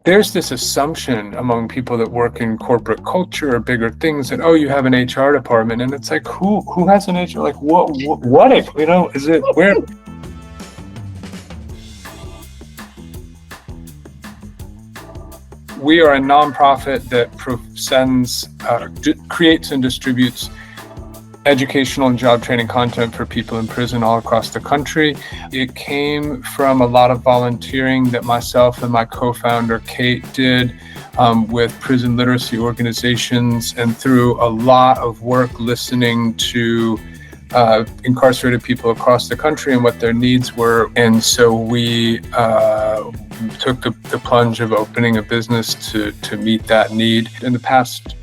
There's this assumption among people that work in corporate culture or bigger things that, oh, you have an HR department, and it's like, who has an HR? Like, what if, is it where? We are a nonprofit that creates and distributes educational and job training content for people in prison all across the country. It came from a lot of volunteering that myself and my co-founder Kate did with prison literacy organizations, and through a lot of work listening to incarcerated people across the country and what their needs were. And so we took the plunge of opening a business to meet that need. In the past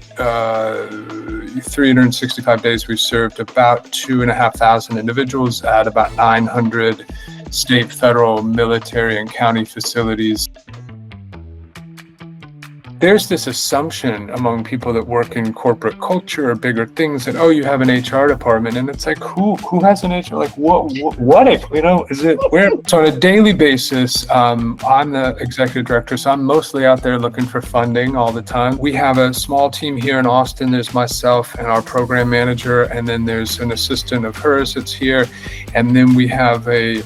365 days, we've served about 2,500 individuals at about 900 state, federal, military, and county facilities. There's this assumption among people that work in corporate culture or bigger things that, oh, you have an HR department, and it's like, who has an HR? Like, what if, is it where? So on a daily basis, I'm the executive director, so I'm mostly out there looking for funding all the time. We have a small team here in Austin. There's myself and our program manager, and then there's an assistant of hers that's here, and then we have a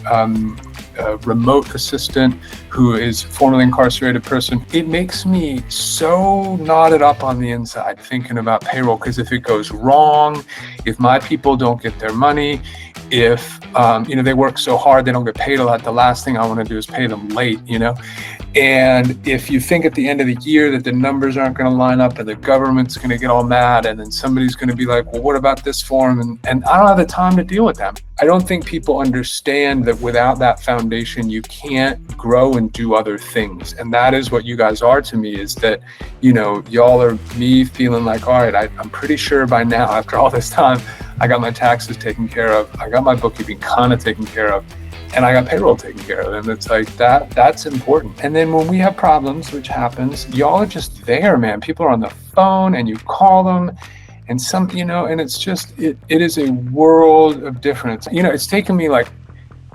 remote assistant who is formerly incarcerated person. It makes me so knotted up on the inside thinking about payroll, because if it goes wrong, if my people don't get their money, if they work so hard they don't get paid a lot, the last thing I want to do is pay them late, And if you think at the end of the year that the numbers aren't going to line up and the government's going to get all mad, and then somebody's going to be like, well, what about this form? And I don't have the time to deal with them. I don't think people understand that without that foundation, you can't grow and do other things. And that is what you guys are to me, is that, y'all are me feeling like, all right, I'm pretty sure by now, after all this time, I got my taxes taken care of. I got my bookkeeping kind of taken care of. And I got payroll taken care of. And it's like that's important. And then when we have problems, which happens, y'all are just there, man. People are on the phone and you call them and and it's just, it is a world of difference. It's taken me like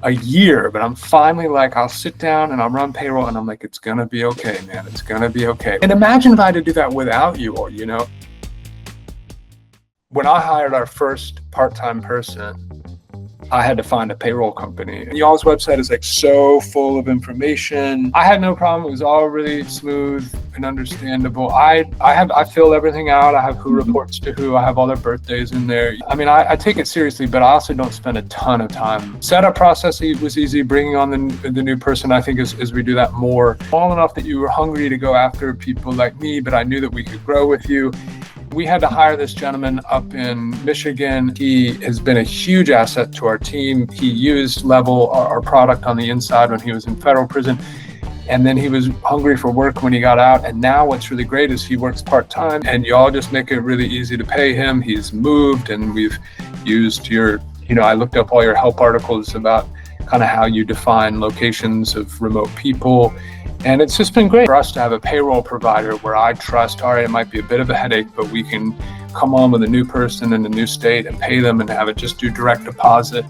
a year, but I'm finally like, I'll sit down and I'll run payroll and I'm like, it's gonna be okay, man. It's gonna be okay. And imagine if I had to do that without you all, When I hired our first part-time person, I had to find a payroll company. And y'all's website is like so full of information. I had no problem. It was all really smooth and understandable. I fill everything out. I have who reports to who. I have all their birthdays in there. I mean, I take it seriously, but I also don't spend a ton of time. Setup process was easy. Bringing on the new person, I think, as we do that more. Small enough that you were hungry to go after people like me, but I knew that we could grow with you. We had to hire this gentleman up in Michigan. He has been a huge asset to our team. He used Level, our product, on the inside when he was in federal prison. And then he was hungry for work when he got out. And now what's really great is he works part-time, and y'all just make it really easy to pay him. He's moved, and we've used I looked up all your help articles about kind of how you define locations of remote people. And it's just been great for us to have a payroll provider where I trust, all right, it might be a bit of a headache, but we can come on with a new person in a new state and pay them and have it just do direct deposit.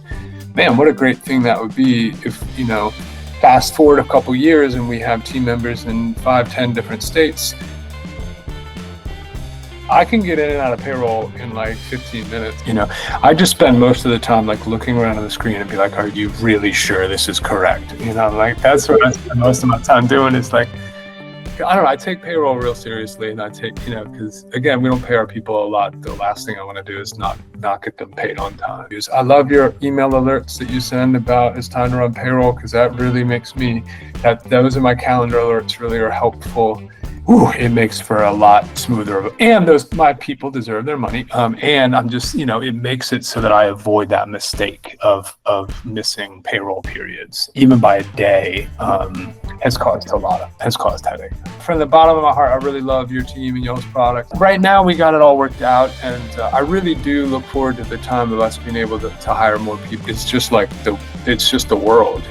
Man, what a great thing that would be if, fast forward a couple years and we have team members in 5-10 different states. I can get in and out of payroll in like 15 minutes. I just spend most of the time like looking around on the screen and be like, are you really sure this is correct? That's what I spend most of my time doing, is like, I don't know, I take payroll real seriously, and I take, because again, we don't pay our people a lot. The last thing I want to do is not get them paid on time. I love your email alerts that you send about it's time to run payroll, because that really makes me, those are my calendar alerts, really are helpful. It makes for a lot smoother. And my people deserve their money. And I'm just, it makes it so that I avoid that mistake of missing payroll periods, even by a day, has caused headache. From the bottom of my heart, I really love your team and y'all's product. Right now, we got it all worked out, and I really do look forward to the time of us being able to hire more people. It's just like the world,